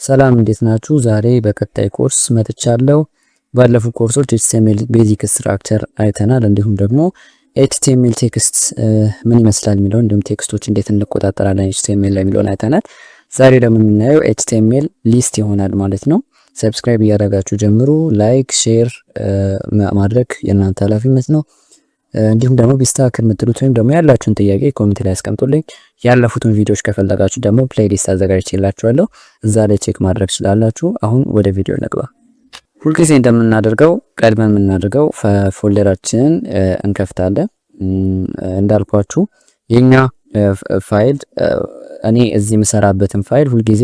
ሰላም እንዴት ናችሁ? ዛሬ በቀጣይ ኮርስ መጥቻለሁ። ባለፉት ኮርሶች HTML ቤዚክ ስትራክቸር አይተናል። እንዲሁም ደግሞ HTML ቴክስት ምን ይመስላል የሚለው እንዲሁም ቴክስቶች እንዴት እንቆጣጠራለን HTML ላይ የሚለውን አይተናል። ዛሬ ደግሞ የምናየው HTML ሊስት ይሆናል ማለት ነው። ሰብስክራይብ እያደረጋችሁ ጀምሩ። ላይክ፣ ሼር ማድረግ የእናንተ ኃላፊነት ነው። እንዲሁም ደግሞ ቢስተካከል የምትሉት ወይም ደግሞ ያላችሁን ጥያቄ ኮሜንት ላይ አስቀምጡልኝ። ያለፉትን ቪዲዮዎች ከፈለጋችሁ ደግሞ ፕሌሊስት አዘጋጅቼላችኋለሁ እዛ ላይ ቼክ ማድረግ ትችላላችሁ። አሁን ወደ ቪዲዮ እንግባ። ሁልጊዜ እንደምናደርገው ቀድመን የምናደርገው ፎልደራችንን እንከፍታለን። እንዳልኳችሁ የኛ ፋይል እኔ እዚህ የምሰራበትን ፋይል ሁልጊዜ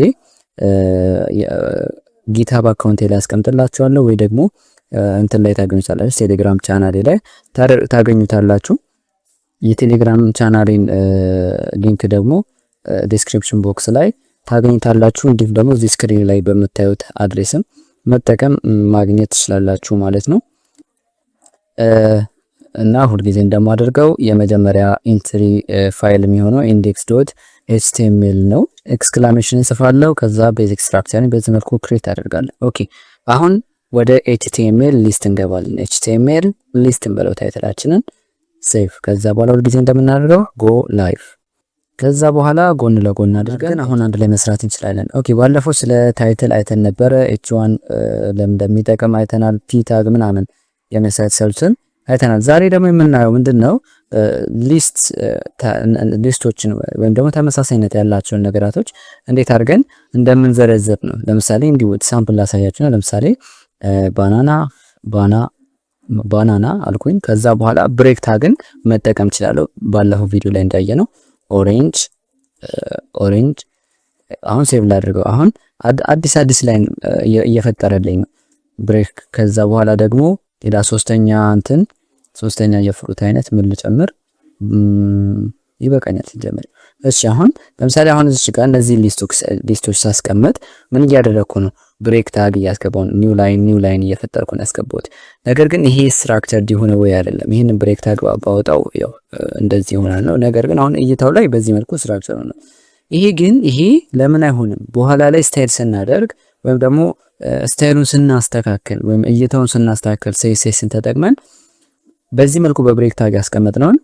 ጊታብ አካውንቴ ላይ አስቀምጥላችኋለሁ ወይ ደግሞ እንትን ላይ ታገኙታላችሁ። ቴሌግራም ቻናሌ ላይ ታገኙታላችሁ። የቴሌግራም ቻናሌን ሊንክ ደግሞ ዲስክሪፕሽን ቦክስ ላይ ታገኙታላችሁ። እንዲሁም ደግሞ እዚህ ስክሪን ላይ በምታዩት አድሬስም መጠቀም ማግኘት ትችላላችሁ ማለት ነው። እና ሁልጊዜ እንደማደርገው የመጀመሪያ ኢንትሪ ፋይል የሚሆነው index.html ነው። ኤክስክላሜሽን ጽፋለሁ። ከዛ ቤዚክ ስትራክቸርን በዚህ መልኩ ክሬት አደርጋለሁ። ኦኬ አሁን ወደ HTML ሊስት እንገባለን። HTML ሊስት እንበለው ታይትላችንን ሴቭ። ከዛ በኋላ ሁልጊዜ እንደምናደርገው ጎ ላይቭ። ከዛ በኋላ ጎን ለጎን አድርገን አሁን አንድ ላይ መስራት እንችላለን። ኦኬ ባለፈው ስለ ታይትል አይተን ነበረ። h1 ለምን እንደሚጠቅም አይተናል። p ታግ ምናምን የመሳሰሉትን አይተናል። ዛሬ ደግሞ የምናየው ምንድነው ሊስቶችን ወይም ደግሞ ተመሳሳይነት ያላቸውን ነገራቶች እንዴት አድርገን እንደምንዘረዘር ነው። ለምሳሌ እንዲሁ ሳምፕል ላሳያችሁ ነው። ለምሳሌ ባናና አልኩኝ። ከዛ በኋላ ብሬክ ታግን መጠቀም እችላለሁ። ባለፈው ቪዲዮ ላይ እንዳየነው ኦሬንጅ አሁን ሴቭ ላድርገው። አሁን አዲስ ላይን እየፈጠረልኝ ነው ብሬክ። ከዛ በኋላ ደግሞ ሌላ ሶስተኛ የፍሩት አይነት ምን ልጨምር? ይበቃኛል ሲጀመር። እሺ አሁን ለምሳሌ አሁን እዚህ ጋር እነዚህ ሊስቶች ሳስቀምጥ ምን እያደረኩ ነው? ብሬክ ታግ እያስገባው ኒው ላይን እየፈጠርኩ ነው ያስገባሁት። ነገር ግን ይሄ ስትራክቸር ዲሆነ ወይ አይደለም። ይሄንን ብሬክ ታግ ባወጣው ያው እንደዚህ ይሆናል ነው። ነገር ግን አሁን እይታው ላይ በዚህ መልኩ ስትራክቸር ነው። ይሄ ለምን አይሆንም? በኋላ ላይ ስታይል ስናደርግ ወይም ደግሞ ስታይሉን ስናስተካክል ወይም እይታውን ስናስተካክል CSSን ተጠቅመን በዚህ መልኩ በብሬክ ታግ ያስቀመጥነውን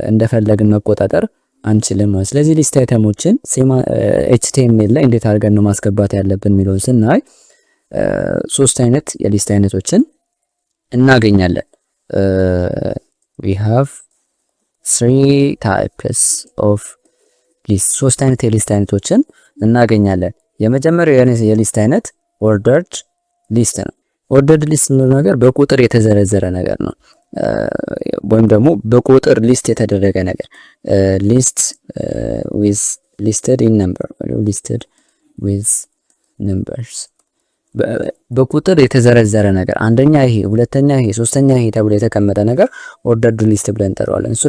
እንደፈለግን መቆጣጠር አንችልም ነው። ስለዚህ ሊስት አይተሞችን HTML ላይ እንዴት አድርገን ነው ማስገባት ያለብን የሚለውን ስናይ ሶስት አይነት የሊስት አይነቶችን እናገኛለን። we have three types of list። ሶስት አይነት የሊስት አይነቶችን እናገኛለን። የመጀመሪያው የሊስት አይነት ordered list ነው። ordered list ነው ነገር በቁጥር የተዘረዘረ ነገር ነው። ወይም ደግሞ በቁጥር ሊስት የተደረገ ነገር ሊስት with listed in number listed with numbers በቁጥር የተዘረዘረ ነገር አንደኛ ይሄ፣ ሁለተኛ ይሄ፣ ሶስተኛ ይሄ ተብሎ የተቀመጠ ነገር ኦርደርድ ሊስት ብለን እንጠራዋለን። እሱ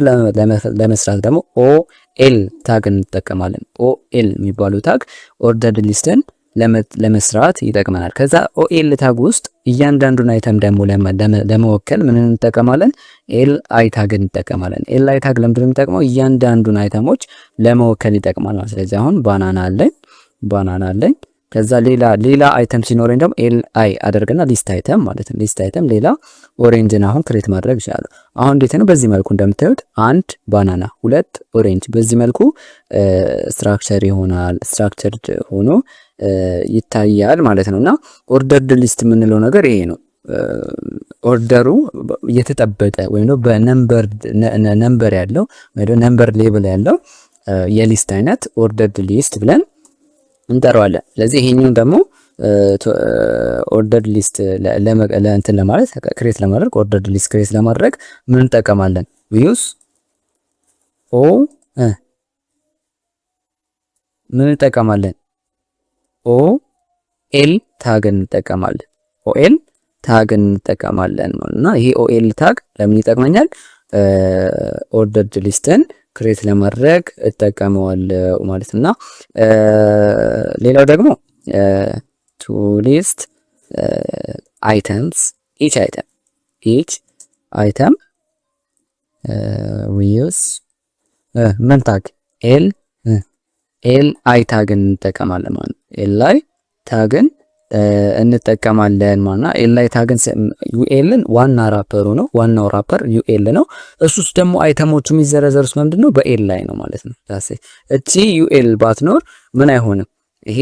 ለመስራት ደግሞ OL ታግ እንጠቀማለን። OL የሚባለው ታግ ኦርደርድ ሊስትን ለመስራት ይጠቅመናል። ከዛ OL ታግ ውስጥ እያንዳንዱን አይተም ደግሞ ለመወከል ምን እንጠቀማለን? LI ታግ እንጠቀማለን። LI ታግ ለምንድን ነው የሚጠቅመው? እያንዳንዱን አይተሞች ለመወከል ይጠቅማል ማለት። ስለዚህ አሁን ባናና አለኝ። ከዛ ሌላ አይተም ሲኖረኝ ደግሞ LI አደርግና ሊስት አይተም ማለት ነው። ሊስት አይተም ሌላ ኦሬንጅን አሁን ክሬት ማድረግ ይችላል። አሁን እንዴት ነው? በዚህ መልኩ እንደምታዩት አንድ ባናና፣ ሁለት ኦሬንጅ፣ በዚህ መልኩ ስትራክቸርድ ሆኖ ይታያል ማለት ነውና ኦርደርድ ሊስት የምንለው ነገር ይሄ ነው። ኦርደሩ የተጠበቀ ወይም ነው በነምበር ያለው ወይ ነምበር ሌብል ያለው የሊስት አይነት ኦርደርድ ሊስት ብለን እንጠራዋለን። ስለዚህ ይሄኛው ደግሞ ኦርደርድ ሊስት ለእንትን ለማለት ክሬት ለማድረግ ኦርደርድ ሊስት ክሬት ለማድረግ ምን እንጠቀማለን? ዩዝ ምን እንጠቀማለን? OL ታግ እንጠቀማለን። OL ታግ እንጠቀማለን እና ይሄ OL ታግ ለምን ይጠቅመኛል? ኦርደርድ ሊስትን ክሬት ለማድረግ እጠቀመዋለሁ ማለት እና ሌላው ደግሞ to list items each item we use ምን ታግ ኤል አይ ታግን እንጠቀማለን ማለት ነው። ኤል አይ ታግን እንጠቀማለን ማለት ኤልአይ ታግን ዩኤልን ዋና ራፐሩ ነው። ዋናው ራፐር ዩኤል ነው። እሱስ ደግሞ አይተሞቹ የሚዘረዘሩት ምንድነው በኤልአይ ነው ማለት ነው። እቺ ዩኤል ባትኖር ምን አይሆንም ይሄ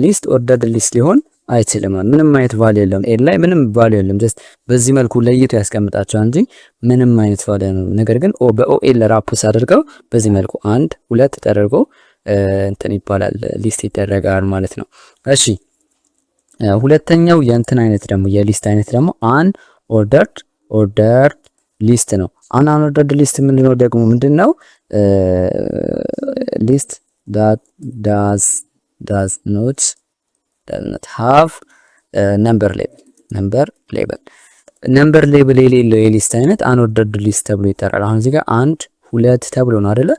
ሊስት ኦርደርድ ሊስት ሊሆን አይችልም። ምንም አይነት ቫልዩ የለም። ኤልአይ ምንም ቫልዩ የለም። ጀስት በዚህ መልኩ ለይቶ ያስቀምጣቸው እንጂ ምንም አይነት ቫልዩ ነው። ነገር ግን በኦኤል ራፕስ አድርገው በዚህ መልኩ 1 2 ተደርጎ እንትን ይባላል ሊስት ይደረጋል ማለት ነው። እሺ ሁለተኛው የእንትን አይነት ደግሞ የሊስት አይነት ደግሞ አን ኦርደርድ ሊስት ነው። አን ኦርደርድ ሊስት ምንድነው ደግሞ ምንድነው? ሊስት that does not have number label የሌለው የሊስት አይነት አንኦርደርድ ሊስት ተብሎ ይጠራል። አሁን እዚህ ጋር 1 2 ተብሎ ነው አይደለ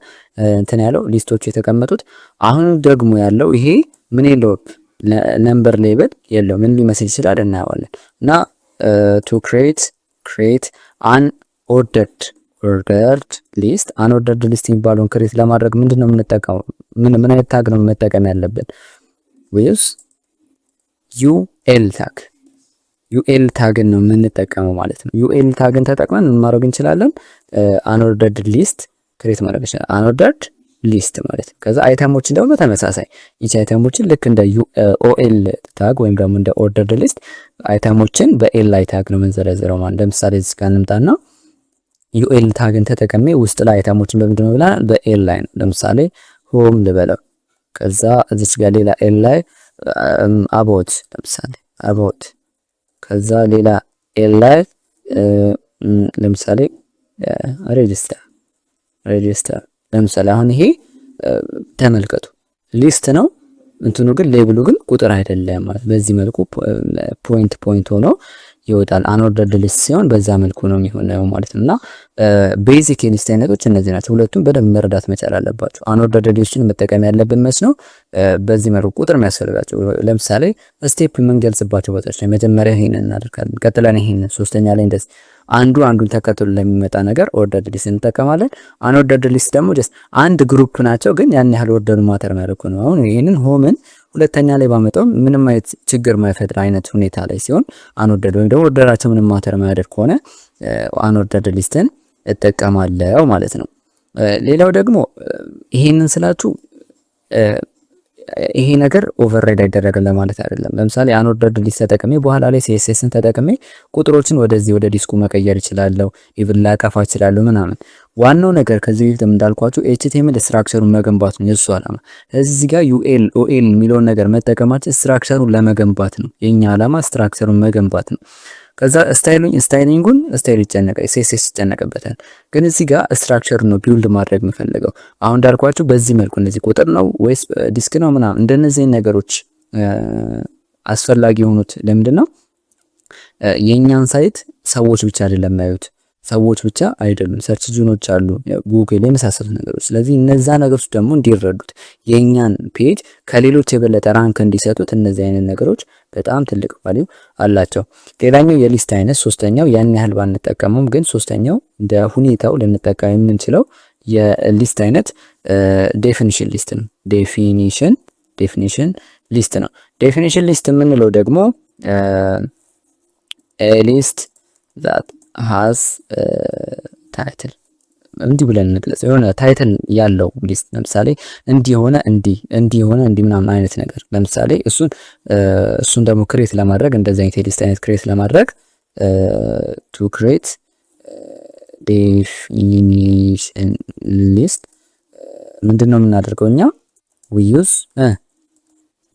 እንትን ያለው ሊስቶቹ የተቀመጡት። አሁን ደግሞ ያለው ይሄ ምን የለውም ነምበር ሌብል የለው። ምን ሊመስል ይችላል እናያለን። እና to create an ordered list አንኦርደርድ ሊስት የሚባለውን ክሬት ለማድረግ ምንድነው የምንጠቀመው? ምን አይነት ታግ ነው መጠቀም ያለብን? with ዩኤል ታግን ነው የምንጠቀመው ማለት ነው። ዩኤል ታግን ተጠቅመን ምን ማድረግ እንችላለን? አንኦርደርድ ሊስት ክሬት ማድረግ እንችላለን። አንኦርደርድ ሊስት ማለት ነው። ከዛ አይተሞችን ደግሞ በተመሳሳይ ይቺ አይተሞችን ልክ እንደ ኦኤል ታግ ወይም ደግሞ እንደ ኦርደርድ ሊስት አይተሞችን በኤልአይ ታግ ነው የምንዘረዝረው ማለት። ለምሳሌ እዚህ ጋር እንምጣና ዩኤል ታግን ተጠቅሜ ውስጥ ላይ አይተሞችን በምንድን ነው ብለናል? በኤልአይ ነው። ለምሳሌ ሆም ልበለው። ከዛ እዚች ጋር ሌላ ኤልአይ አባውት፣ ለምሳሌ አባውት። ከዛ ሌላ ኤልአይ ለምሳሌ ሬጂስተር ለምሳሌ አሁን ይሄ ተመልከቱ ሊስት ነው እንትኑ ግን ሌብሉ ግን ቁጥር አይደለም ማለት። በዚህ መልኩ ፖይንት ሆኖ ይወጣል። አንኦርደርድ ሊስት ሲሆን በዛ መልኩ ነው የሚሆነው ማለት ነውና ቤዚክ የሊስት አይነቶች እነዚህ ናቸው። ሁለቱም በደንብ መረዳት መቻል አለባቸው። አንኦርደርድ ሊስትን መጠቀም ያለብን መች ነው? በዚህ መልኩ ቁጥር የሚያስፈልጋቸው ለምሳሌ ስቴፕ የምንገልጽባቸው ቦታዎች ላይ መጀመሪያ ይሄንን እናደርጋለን፣ ቀጥለን ይሄንን፣ ሶስተኛ ላይ እንደዚህ አንዱን ተከትሎ ለሚመጣ ነገር ኦርደርድ ሊስት እንጠቀማለን። አንኦርደርድ ሊስት ደግሞ ጀስት አንድ ግሩፕ ናቸው ግን ያን ያህል ኦርደር ማተር ማለት ነው። አሁን ይሄንን ሆምን ሁለተኛ ላይ ባመጣው ምንም አይነት ችግር ማይፈጥር አይነት ሁኔታ ላይ ሲሆን አንኦርደርድ ወይም ደግሞ ኦርደራቸው ምንም ማተር ማያደርግ ከሆነ አንኦርደርድ ሊስትን እጠቀማለሁ ማለት ነው። ሌላው ደግሞ ይሄንን ስላችሁ ይሄ ነገር ኦቨርራይድ አይደረግም ለማለት አይደለም። ለምሳሌ አንኦርደርድ ሊስት ተጠቅሜ በኋላ ላይ ሲኤስኤስን ተጠቅሜ ቁጥሮችን ወደዚህ ወደ ዲስኩ መቀየር ይችላልው፣ ኢቭን ላጠፋ ይችላልው ምናምን። ዋናው ነገር ከዚህ በፊትም እንዳልኳችሁ ኤችቲኤምኤል ስትራክቸሩን መገንባት ነው የሱ ዓላማ። እዚህ ጋር ዩኤል ኦኤል የሚለውን ነገር መጠቀማችን ስትራክቸሩን ለመገንባት ነው። የኛ ዓላማ ስትራክቸሩን መገንባት ነው። ከዛ ስታይሊንጉን ስታይል ሲኤስኤስ ይጨነቅበታል። ግን እዚህ ጋር ስትራክቸር ነው ቢልድ ማድረግ የምፈልገው። አሁን እንዳልኳችሁ በዚህ መልኩ እነዚህ ቁጥር ነው ወይስ ዲስክ ነው ምናምን እንደነዚህ ነገሮች አስፈላጊ የሆኑት ለምንድን ነው? የኛን ሳይት ሰዎች ብቻ አይደለም የሚያዩት፣ ሰዎች ብቻ አይደሉም፣ ሰርች ጂኖች አሉ፣ ጉግል የመሳሰሉት ነገሮች። ስለዚህ እነዛ ነገሮች ደግሞ እንዲረዱት የኛን ፔጅ ከሌሎች የበለጠ ራንክ እንዲሰጡት እነዚህ አይነት ነገሮች በጣም ትልቅ ቫልዩ አላቸው። ሌላኛው የሊስት አይነት ሶስተኛው ያን ያህል ባንጠቀመውም ግን ሶስተኛው እንደ ሁኔታው ልንጠቀም የምንችለው የሊስት አይነት ዴፊኒሽን ሊስት ነው። ዴፊኒሽን ሊስት ነው። ዴፊኒሽን ሊስት የምንለው ደግሞ ሊስት ዛት ሃዝ ታይትል እንዲህ ብለን እንግለጽ። የሆነ ታይትል ያለው ሊስት ለምሳሌ እንዲሆነ እንዲህ ምናምን አይነት ነገር ለምሳሌ እሱን ደግሞ ክሬት ለማድረግ እንደዚህ አይነት ሊስት አይነት ክሬት ለማድረግ ቱ ክሬት ዴፊኒሽን ሊስት ምንድነው የምናደርገው እኛ we use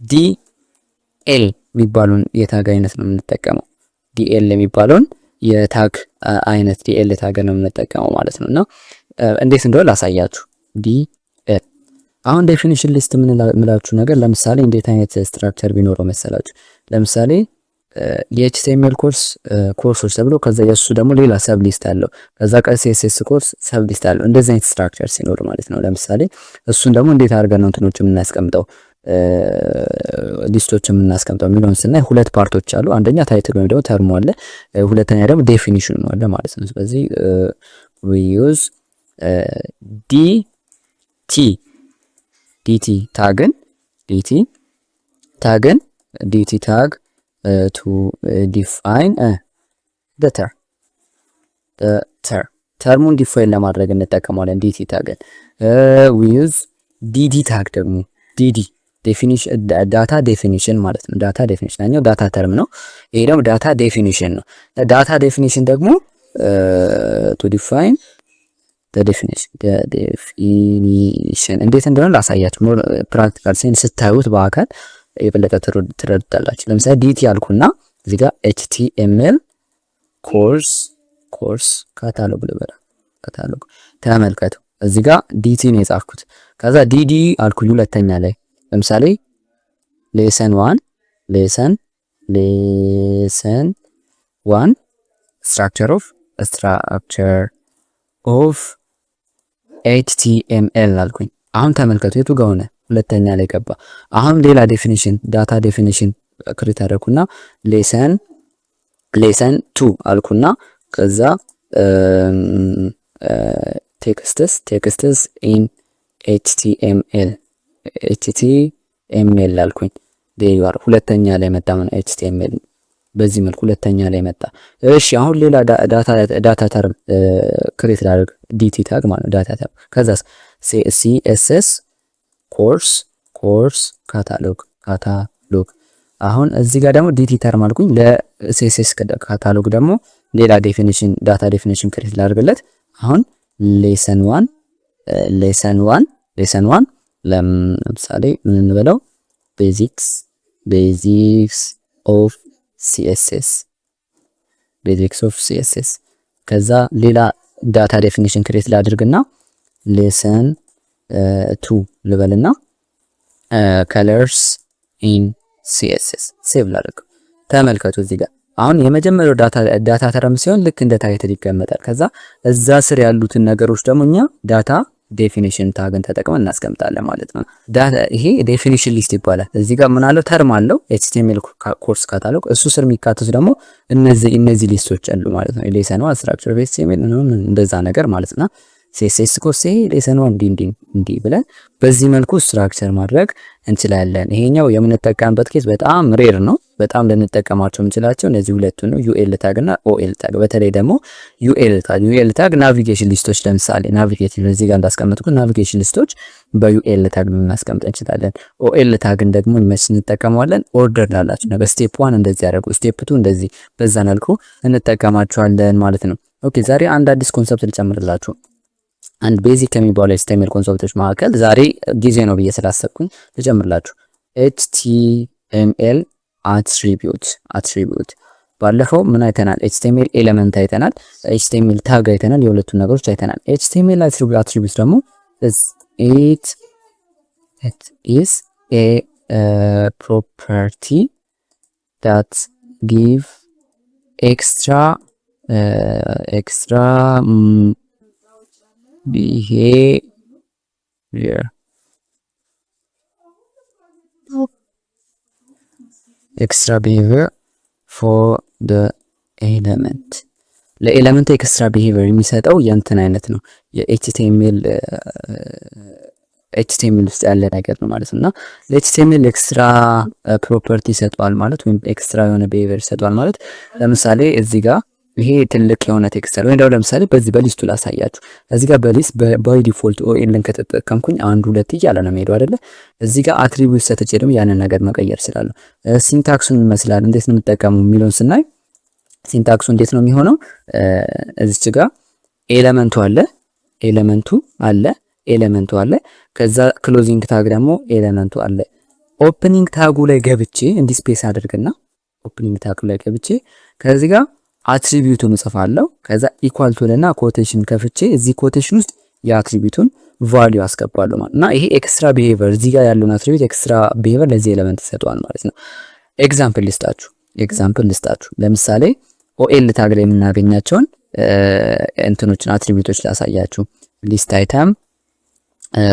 ዲኤል የሚባለውን የታግ አይነት ነው የምንጠቀመው። ዲኤል የሚባለውን የታግ አይነት ዲኤል ታግ ነው የምንጠቀመው ማለት ነውና እንዴት እንደሆነ ላሳያችሁ። ዲኤል አሁን ዴፊኒሽን ሊስት የምንላችሁ ነገር ለምሳሌ እንዴት አይነት ስትራክቸር ቢኖረው መሰላችሁ? ለምሳሌ የኤችቲኤምኤል ኮርሶች ተብሎ ከዛ የሱ ደግሞ ሌላ ሰብ ሊስት አለው። ከዛ ሲኤስኤስ ኮርስ ሰብ ሊስት አለው። እንደዚህ አይነት ስትራክቸር ሲኖር ማለት ነው። ለምሳሌ እሱን ደግሞ እንዴት አድርገን ነው እንትኖች የምናስቀምጠው ሊስቶች የምናስቀምጠው የሚለውን ስናይ ሁለት ፓርቶች አሉ። አንደኛ ታይትል ወይም ደግሞ ተርሙ አለ፣ ሁለተኛ ደግሞ ዴፊኒሽኑ አለ ማለት ነው። ስለዚህ we use ዲቲ ታግን dt tag to define the term ተርሙን ዲፋይን ለማድረግ እንጠቀማለን dt ታግን we use dd ታግ ደግሞ dd ዴፊኒሽን ዳታ ዴፊኒሽን ማለት ነው። ዳታ ዴፊኒሽን ያኛው ዳታ ተርም ነው። ይሄ ደግሞ ዳታ ዴፊኒሽን ነው። ዳታ ዴፊኒሽን ደግሞ to define the definition እንዴት እንደሆነ ላሳያችሁ። ፕራክቲካል ሴንስ ስታዩት በአካል የበለጠ ትረዱታላችሁ። ለምሳሌ dt ያልኩና እዚህ ጋር html ኮርስ ካታሎግ ልበላ ካታሎግ ተመልከቱ። እዚህ ጋር dt ነው የጻፍኩት። ከዛ dd አልኩኝ ሁለተኛ ላይ ለምሳሌ ሌሰን 1 structure of html አልኩኝ። አሁን ተመልከቱ የቱ ጋር ሆነ? ሁለተኛ ላይ ገባ። አሁን ሌላ ዴፊኒሽን ዳታ ዴፊኒሽን ክሬት አደረኩና ሌሰን 2 አልኩና ከዛ ቴክስትስ ኢን html አልኩኝ። ዴዩአር ሁለተኛ ላይ መጣ። ምን html በዚህ መልኩ ሁለተኛ ላይ መጣ። እሺ አሁን ሌላ ዳታ ተርም ክሬት ላድርግ dt ታግ ማለት ዳታ ተርም። ከዛስ css ኮርስ ካታሎግ አሁን እዚህ ጋር ደግሞ dt ተርም አልኩኝ። ለcss ካታሎግ ደግሞ ሌላ ዴፊኒሽን ዳታ ዴፊኒሽን ክሬት ላድርግለት። አሁን ሌሰን 1 ለምሳሌ ምን እንበለው ቤዚክስ ኦፍ css ከዛ ሌላ ዳታ ዴፊኒሽን ክሬት ላድርግና ሌሰን 2 ልበልና colors in css ሴቭ ላድርግ። ተመልከቱ እዚህ ጋር አሁን የመጀመሪያው ዳታ ተርም ሲሆን ልክ እንደ ታይትል ይቀመጣል። ከዛ እዛ ስር ያሉትን ነገሮች ደግሞ እኛ ዳታ ዴፊኒሽን ታግን ተጠቅመን እናስቀምጣለን ማለት ነው። ዳታ ይሄ ዴፊኒሽን ሊስት ይባላል። እዚህ ጋር ምን አለው ተርም አለው HTML ኮርስ ካታሎግ እሱ ስር የሚካተቱ ደግሞ እነዚህ ሊስቶች አሉ ማለት ነው። ሌሰን 1 ስትራክቸር ቤዝ HTML እንደዛ ነገር ማለት ነው። CSS ኮርስ ሌሰን 1 እንዲህ ብለን በዚህ መልኩ ስትራክቸር ማድረግ እንችላለን። ይሄኛው የምንጠቀምበት ኬስ በጣም ሬር ነው። በጣም ልንጠቀማቸው የምንችላቸው እነዚህ ሁለቱ ነው፣ UL ታግ እና OL ታግ። በተለይ ደግሞ UL ታግ ናቪጌሽን ሊስቶች ለምሳሌ ናቪጌሽን እዚህ ጋር እንዳስቀመጥኩት ናቪጌሽን ሊስቶች በUL ታግ ልናስቀምጥ እንችላለን። OL ታግን ደግሞ እንጠቀመዋለን ኦርደር ላላችሁ ነገር ስቴፕ 1 እንደዚህ ያደርጉ ስቴፕ 2 እንደዚህ በዛ መልኩ እንጠቀማቸዋለን ማለት ነው። ኦኬ ዛሬ አንድ አዲስ ኮንሰፕት ልጨምርላችሁ። አንድ ቤዚክ ከሚባሉ HTML ኮንሰፕቶች መካከል ዛሬ ጊዜ ነው ብዬ ስላሰብኩኝ ልጨምርላችሁ። HTML አትሪቢዩት ባለፈው ምን አይተናል? HTML ኤሌመንት አይተናል፣ HTML ታግ አይተናል፣ የሁለቱን ነገሮች አይተናል። HTML አትሪቢዩት ደግሞ it is a property that give extra behavior for the element ለኤሌመንት ኤክስትራ ቢሄቪየር የሚሰጠው የእንትን አይነት ነው። የኤችቲኤምኤል ውስጥ ያለ ነገር ነው ማለት ነውና ለኤችቲኤምኤል ኤክስትራ ፕሮፐርቲ ይሰጣል ማለት ወይም ኤክስትራ የሆነ ቢሄቪየር ይሰጣል ማለት ለምሳሌ እዚህ ጋር ይሄ ትልቅ የሆነ ቴክስት አለ። ወይም ለምሳሌ በዚህ በሊስቱ ላሳያችሁ። እዚህ ጋር በሊስት ባይ ዲፎልት ኦኤልን ከተጠቀምኩኝ 1 2 እያለ ነው የሚሄደው አይደለ? እዚህ ጋር አትሪቢዩት ሰጥቼ ደግሞ ያንን ነገር መቀየር እችላለሁ። ሲንታክሱን ይመስላል እንዴት ነው የምጠቀመው የሚለውን ስናይ ሲንታክሱ እንዴት ነው የሚሆነው? እዚች ጋር ኤሌመንቱ አለ። ከዛ ክሎዚንግ ታግ ደግሞ ኤሌመንቱ አለ። ኦፕኒንግ ታጉ ላይ ገብቼ እንዲ ስፔስ አድርግና ኦፕኒንግ ታጉ ላይ ገብቼ ከዚህ ጋር አትሪቢዩቱን እጽፋለሁ። ከዛ ኢኳል ቱ ለና ኮቴሽን ከፍቼ እዚህ ኮቴሽን ውስጥ የአትሪቢዩቱን ቫልዩ አስገባለሁ ማለት እና ይሄ ኤክስትራ ቢሄቪየር እዚህ ጋር ያለውን አትሪቢዩት ኤክስትራ ቢሄቪየር ለዚህ ኤሌመንት ይሰጠዋል ማለት ነው። ኤግዛምፕል ልስጣችሁ። ለምሳሌ ኦኤል ታግ ላይ የምናገኛቸውን እንትኖችን አትሪቢዩቶች ላሳያችሁ። ሊስት አይተም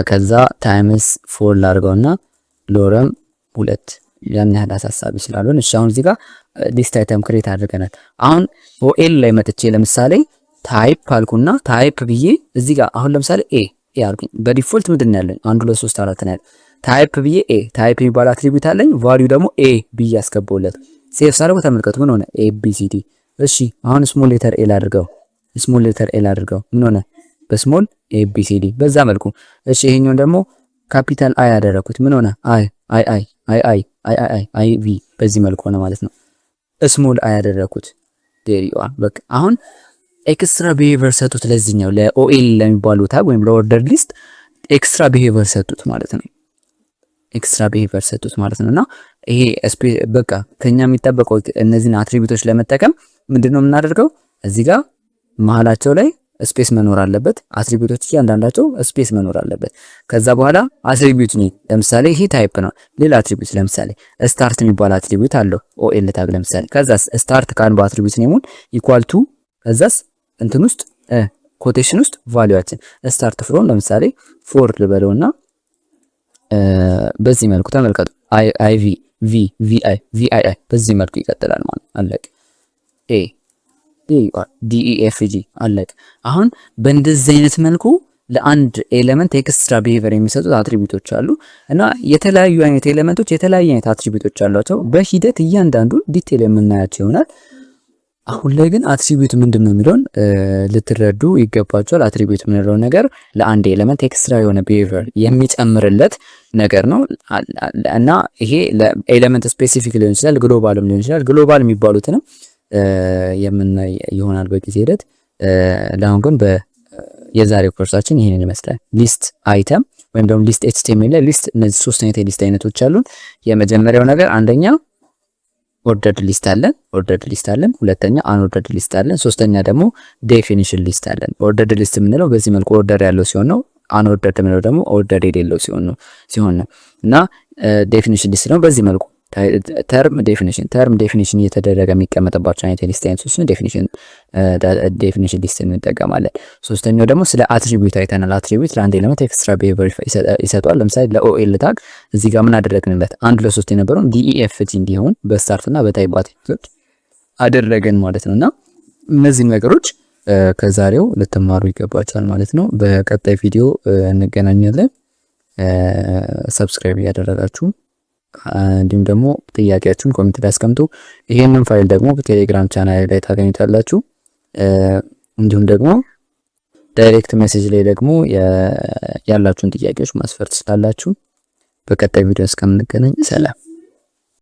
ከዛ ታይምስ ፎር ላድርገውና ሎረም 2 ያን ያህል አሳሳቢ ስላልሆነ እሺ አሁን እዚህ ጋር ሊስት አይተም ክሬት አድርገናል። አሁን ኦኤል ላይ መጥቼ ለምሳሌ ታይፕ አልኩና ታይፕ ብዬ እዚህ ጋር አሁን ለምሳሌ ኤ አልኩኝ። በዲፎልት ምንድን ነው ያለኝ 1 2 3 4 ነው ያለኝ። ታይፕ ብዬ ኤ ታይፕ የሚባል አትሪቢዩት አለኝ። ቫልዩ ደግሞ ኤ ብዬ አስገባውለት። ሴቭ ሳደርገው ተመልከቱ ምን ሆነ? ኤ ቢ ሲ ዲ። እሺ አሁን ስሞል ሌተር ኤ ላድርገው። ስሞል ሌተር ኤ ላድርገው። ምን ሆነ? በስሞል ኤ ቢ ሲ ዲ በዛ መልኩ። እሺ ይሄኛው ደግሞ ካፒታል አይ ያደረኩት ምን ሆነ? አይ አይ አይ አይ አይ አይ አይ አይ ቪ በዚህ መልኩ ሆነ ማለት ነው። ስሞል አይ ያደረኩት ዴሪዋ። በቃ አሁን ኤክስትራ ቢሄቪየር ሰጡት ለዚህኛው ለኦኤል ለሚባለው ታግ ወይም ለኦርደር ሊስት ኤክስትራ ቢሄቪየር ሰጡት ማለት ነው። ኤክስትራ ቢሄቪየር ሰጡት ማለት ነውና ይሄ በቃ ከኛ የሚጠበቀው እነዚህን አትሪቢዩቶች ለመጠቀም ምንድነው የምናደርገው? እዚህ ጋር መሃላቸው ላይ ስፔስ መኖር አለበት። አትሪቢዩቶች እያንዳንዳቸው ስፔስ መኖር አለበት። ከዛ በኋላ አትሪቢዩት ነው። ለምሳሌ ይሄ ታይፕ ነው። ሌላ አትሪቢዩት ለምሳሌ ስታርት የሚባል አትሪቢዩት አለው ኦኤል ታግ ለምሳሌ። ከዛስ ስታርት ካን በአትሪቢዩት ኔሙን ኢኳል ቱ ከዛስ እንትን ውስጥ ኮቴሽን ውስጥ ቫልዩአችን ስታርት ፍሮም ለምሳሌ ፎር ልበለውና በዚህ መልኩ ተመልከቱ። አይ ቪ ቪ ቪ አይ ቪ አይ አይ በዚህ መልኩ ይቀጥላል ማለት አለቅ። ኤ ዲ ኢ ኤፍ ጂ አለቅ። አሁን በእንደዚህ አይነት መልኩ ለአንድ ኤሌመንት ኤክስትራ ቢሄቪየር የሚሰጡት አትሪቢዩቶች አሉ እና የተለያዩ አይነት ኤሌመንቶች የተለያዩ አይነት አትሪቢዩቶች አሏቸው። በሂደት እያንዳንዱ ዲቴል የምናያቸው ይሆናል። አሁን ላይ ግን አትሪቢዩት ምንድነው የሚለውን ልትረዱ ይገባቸዋል። አትሪቢዩት የምንለው ነገር ለአንድ ኤሌመንት ኤክስትራ የሆነ ቢሄቪየር የሚጨምርለት ነገር ነው እና ይሄ ለኤሌመንት ስፔሲፊክ ሊሆን ይችላል፣ ግሎባልም ሊሆን ይችላል። ግሎባል የሚባሉትንም የምናይ ይሆናል በጊዜ ሂደት። ለአሁን ግን የዛሬው ኮርሳችን ይሄንን ይመስላል። ሊስት አይተም ወይም ደግሞ ሊስት ኤችቲኤምኤል ላይ ሊስት እነዚህ ሶስት አይነት የሊስት አይነቶች አሉን። የመጀመሪያው ነገር አንደኛ ኦርደርድ ሊስት አለን። ሁለተኛ አንኦርደርድ ሊስት አለን። ሶስተኛ ደግሞ ዴፊኒሽን ሊስት አለን። ኦርደርድ ሊስት የምንለው በዚህ መልኩ ኦርደር ያለው ሲሆን ነው። አንኦርደርድ የምንለው ደግሞ ኦርደር የሌለው ሲሆን ነው እና ዴፊኒሽን ሊስት ነው በዚህ መልኩ ተርም ዴፊኒሽን እየተደረገ የሚቀመጥባቸው አይነት ሊስት አይነቶች ዴፊኒሽን ሊስት እንጠቀማለን። ሶስተኛው ደግሞ ስለ አትሪቢዩት አይተናል። አትሪቢዩት ለአንድ ኤሌመንት ኤክስትራ ቢሄቪየር ይሰጣል። ለምሳሌ ለኦኤል ታግ እዚህ ጋር ምን አደረግንለት? 1 2 የነበረውን ዲኢኤፍጂ እንዲሆን በስታርት እና በታይፕ አትሪቢዩት አደረገን ማለት ነውና እነዚህ ነገሮች ከዛሬው ልትማሩ ይገባቸዋል ማለት ነው። በቀጣይ ቪዲዮ እንገናኛለን። ሰብስክራይብ እያደረጋችሁ እንዲሁም ደግሞ ጥያቄያችሁን ኮሜንት ላይ አስቀምጡ። ይሄንን ፋይል ደግሞ በቴሌግራም ቻናል ላይ ታገኙታላችሁ። እንዲሁም ደግሞ ዳይሬክት ሜሴጅ ላይ ደግሞ ያላችሁን ጥያቄዎች ማስፈር ትችላላችሁ። በቀጣይ ቪዲዮ እስከምንገናኝ ሰላም።